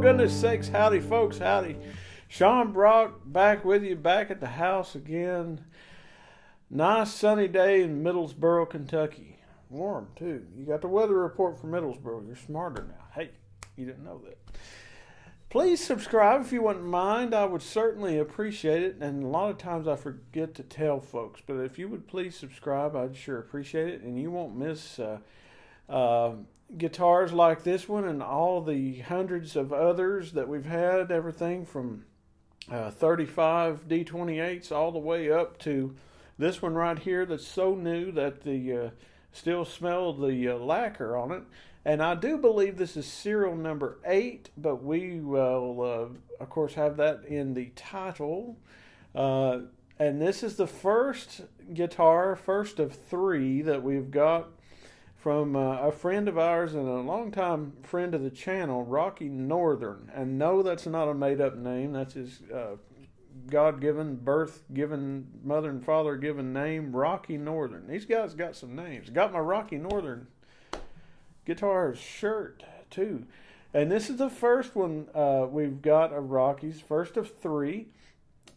goodness sakes, howdy folks, howdy. Sean Brock back with you, back at the house again. Nice sunny day in Middlesboro, Kentucky. Warm too. You got the weather report for Middlesboro. You're smarter now. Hey, you didn't know that. Please subscribe if you wouldn't mind. I would certainly appreciate it. And a lot of times I forget to tell folks, but if you would please subscribe, I'd sure appreciate it. And you won't miss guitars like this one and all the hundreds of others that we've had. Everything from 35 D-28s all the way up to this one right here that's so new that the still smell the lacquer on it. And I do believe this is serial number 8, but we will, of course, have that in the title. And this is the first guitar, first of 3 that we've got from a friend of ours and a longtime friend of the channel, Rocky Northern. And no, that's not a made-up name. That's his God-given, birth-given, mother and father-given name, Rocky Northern. These guys got some names. Got my Rocky Northern guitar shirt, too. And this is the first one we've got of Rocky's, first of 3.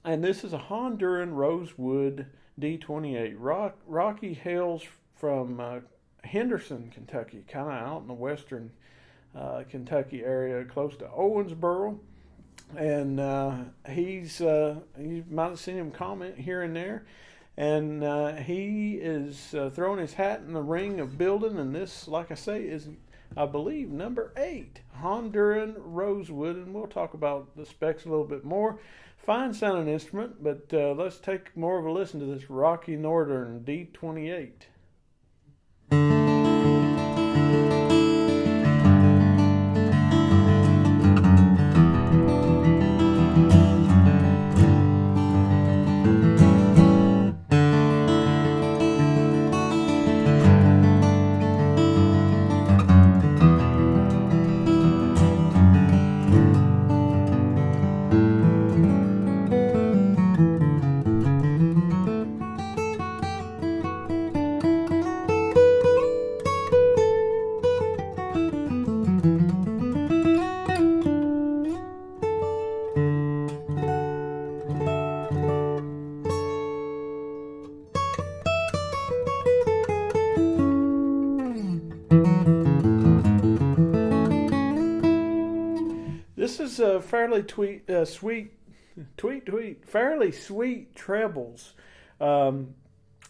And this is a Honduran Rosewood D-28. Rocky hails from Henderson, Kentucky, kind of out in the western Kentucky area, close to Owensboro. And you might have seen him comment here and there. And he is throwing his hat in the ring of building. And this, like I say, is, I believe, number 8, Honduran Rosewood. And we'll talk about the specs a little bit more. Fine sounding instrument, but let's take more of a listen to this Rocky Northern D-28. This is a fairly fairly sweet trebles, and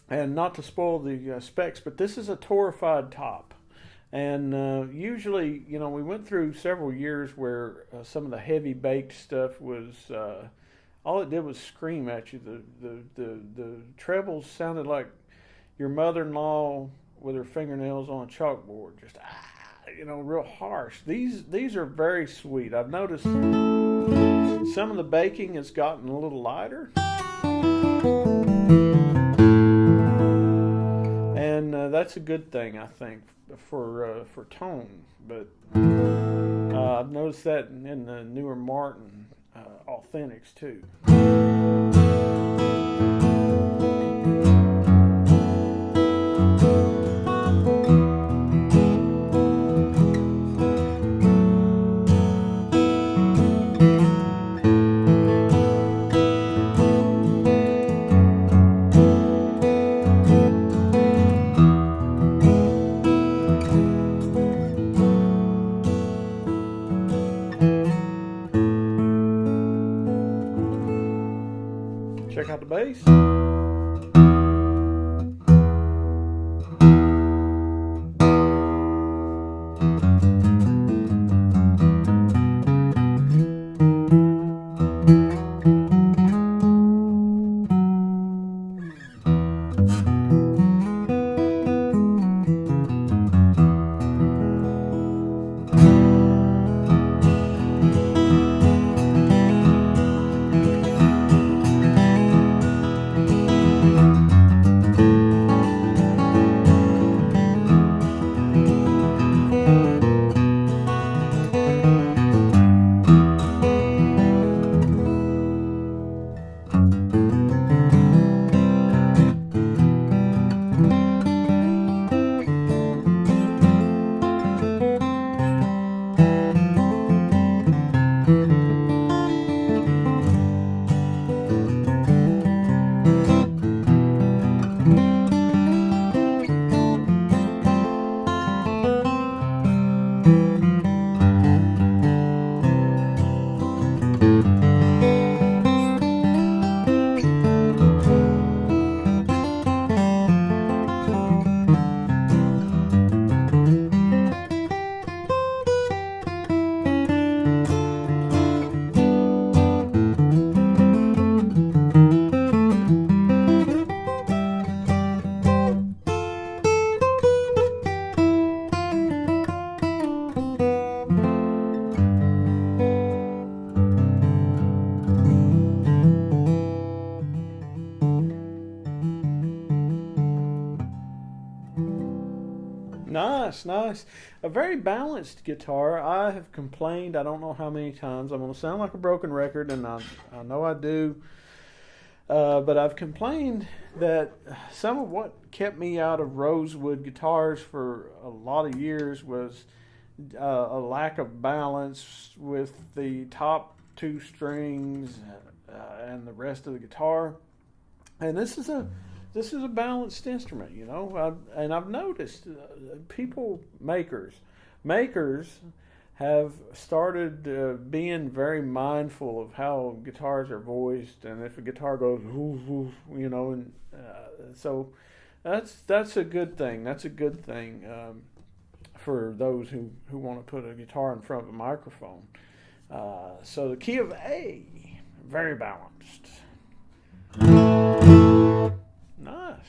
not to spoil the specs, but this is a torrefied top. And usually, you know, we went through several years where some of the heavy baked stuff was all it did was scream at you. The trebles sounded like your mother-in-law with her fingernails on a chalkboard, just you know, real harsh. These are very sweet. I've noticed some of the baking has gotten a little lighter, and that's a good thing, I think, for tone. But I've noticed that in the newer Martin Authentics too. Check out the bass. Nice, nice. A very balanced guitar. I have complained, I don't know how many times. I'm going to sound like a broken record, and I know I do. But I've complained that some of what kept me out of Rosewood guitars for a lot of years was a lack of balance with the top two strings and the rest of the guitar. And this is a balanced instrument, you know. I've noticed makers have started being very mindful of how guitars are voiced, and if a guitar goes, woof, woof, you know, and so that's a good thing. That's a good thing for those who want to put a guitar in front of a microphone. So the key of A, very balanced. Nice.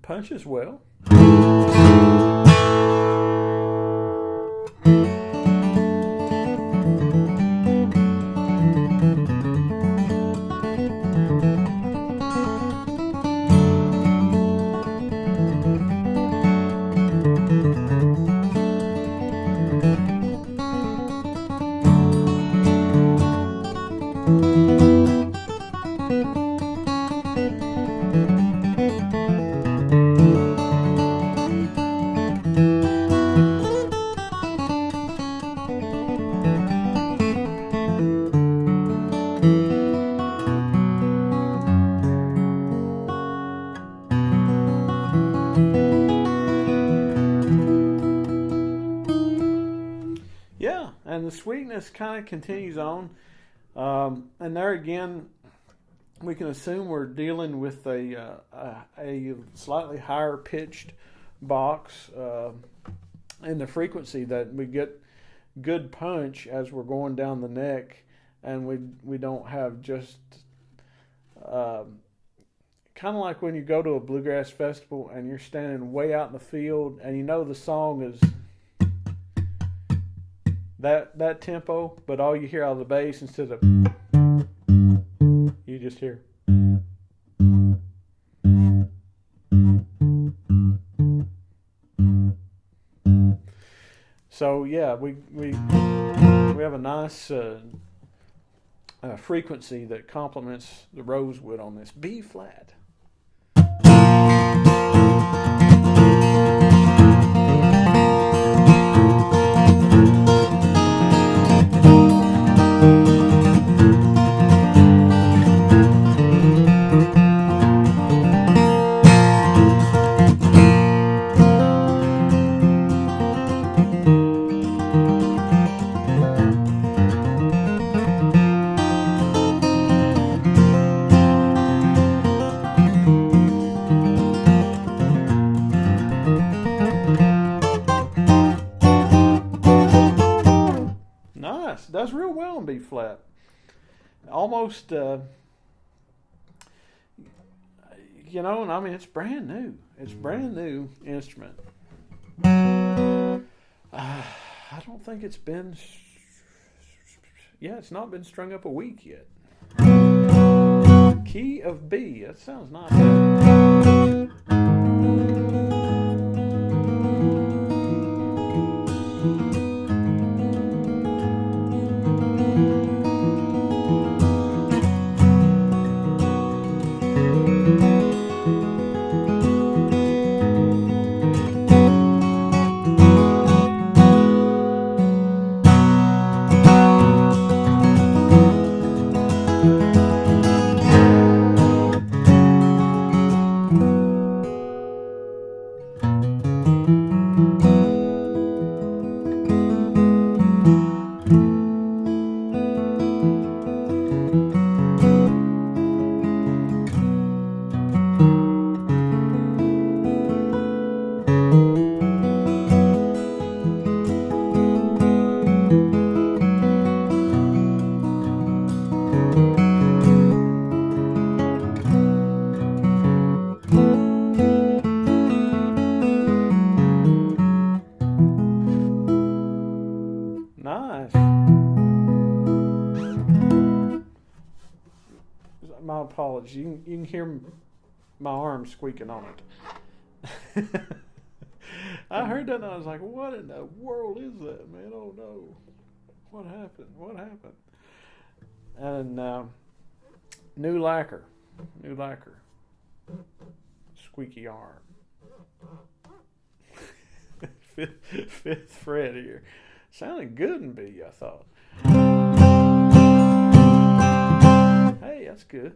Punches well. Yeah, and the sweetness kind of continues on. And there again, we can assume we're dealing with a slightly higher pitched box in the frequency that we get good punch as we're going down the neck, and we don't have just kind of like when you go to a bluegrass festival and you're standing way out in the field and you know the song is that tempo, but all you hear out of the bass instead of you just hear. So yeah, we have a nice frequency that complements the Rosewood on this B flat. Does real well in B flat. Almost, you know, and I mean, it's brand new. It's a brand new instrument. I don't think it's been, it's not been strung up a week yet. Key of B, that sounds nice. college. You can hear my arm squeaking on it. I heard that and I was like, what in the world is that, man? Oh no. What happened? And new lacquer. Squeaky arm. Fifth fret here. Sounded good in B, I thought. Hey, that's good.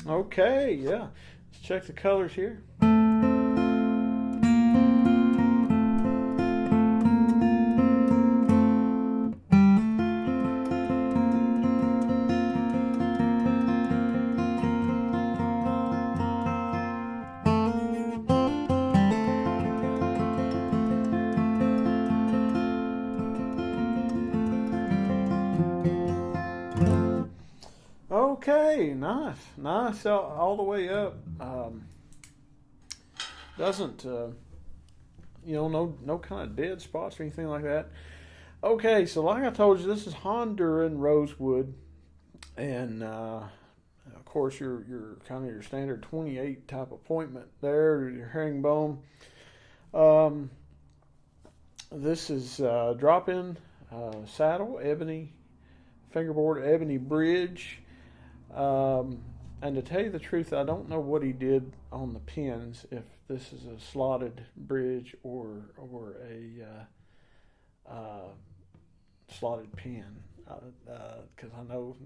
Okay, yeah. Let's check the colors here. Okay, nice all the way up. Doesn't no kind of dead spots or anything like that. Okay, so like I told you, this is Honduran Rosewood, and of course your kind of your standard 28 type appointment there, your herringbone. This is drop-in saddle, ebony fingerboard, ebony bridge. And to tell you the truth, I don't know what he did on the pins, if this is a slotted bridge or a slotted pin, because I know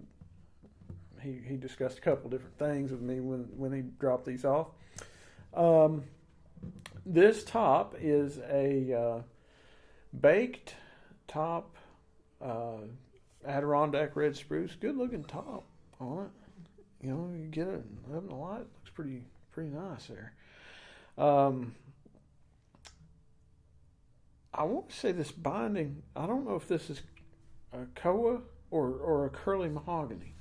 he discussed a couple different things with me when he dropped these off. This top is a baked top, Adirondack red spruce. Good looking top on it. You get it up in the light. Looks pretty nice there. I want to say this binding, I don't know if this is a koa or a curly mahogany,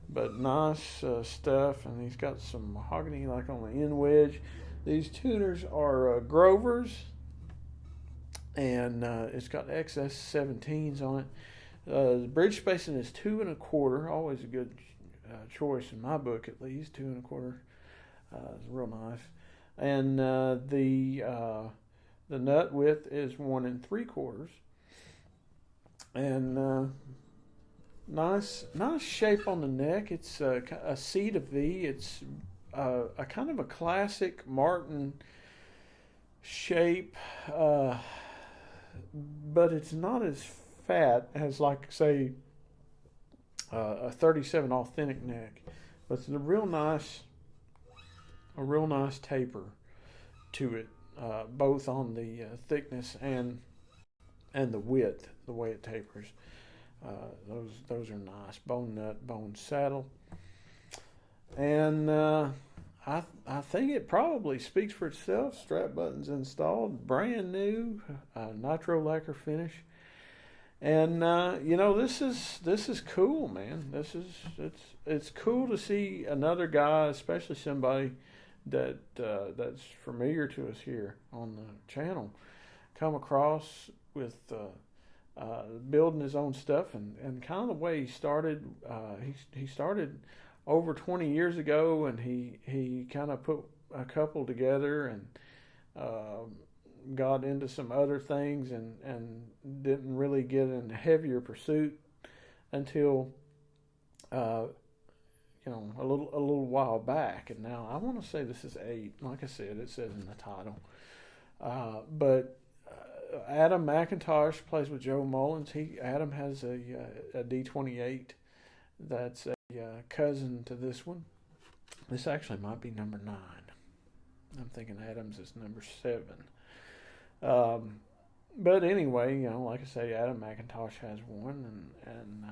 but nice stuff. And he's got some mahogany like on the end wedge. These tuners are Grovers, and it's got XS17s on it. The bridge spacing is 2 1/4. Always a good choice in my book, at least. 2 1/4 is real nice. And the nut width is 1 3/4. And nice shape on the neck. It's a C to V. It's a kind of a classic Martin shape, but it's not as fat as, like, say, a 37 authentic neck, but it's a real nice taper to it, both on the thickness and the width, the way it tapers. Those are nice. Bone nut, bone saddle, and I think it probably speaks for itself. Strap buttons installed, brand new, nitro lacquer finish. And this is cool, man. It's cool to see another guy, especially somebody that's familiar to us here on the channel come across with building his own stuff, and kind of the way he started. He started over 20 years ago, and he kind of put a couple together and got into some other things, and didn't really get in heavier pursuit until a little while back. And now I want to say this is 8. Like I said, it says in the title. But Adam McIntosh plays with Joe Mullins. Adam has a D-28 that's a cousin to this one. This actually might be number 9. I'm thinking Adams is number 7. But anyway, like I say, Adam McIntosh has one, and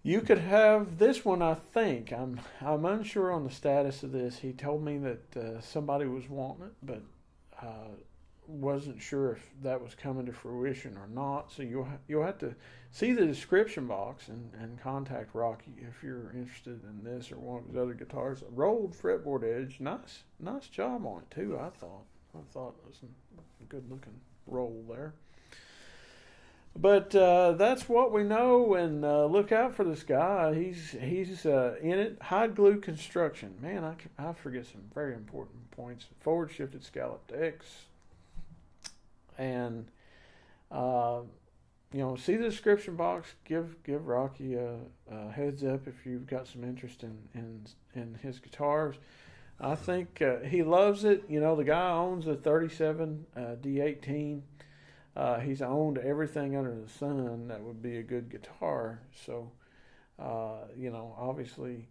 you could have this one. I think I'm unsure on the status of this. He told me that somebody was wanting it, but wasn't sure if that was coming to fruition or not. So you'll have to see the description box and contact Rocky if you're interested in this or one of his other guitars. Rolled fretboard edge, nice job on it too. I thought it was a good looking roll there. But that's what we know, and look out for this guy. He's in it. Hide glue construction. Man, I forget some very important points. Forward shifted scalloped X. And see the description box. Give Rocky a heads up if you've got some interest in his guitars. I think he loves it. The guy owns a 37 D18. He's owned everything under the sun that would be a good guitar. So, obviously,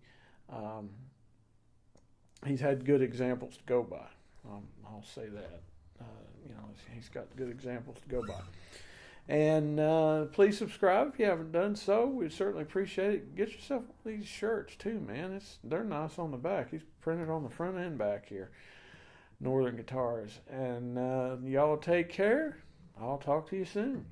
he's had good examples to go by. I'll say that. He's got good examples to go by. And please subscribe if you haven't done so. We'd certainly appreciate it. Get yourself one of these shirts too, man. They're nice on the back. He's printed on the front and back here. Northern Guitars. And y'all take care. I'll talk to you soon.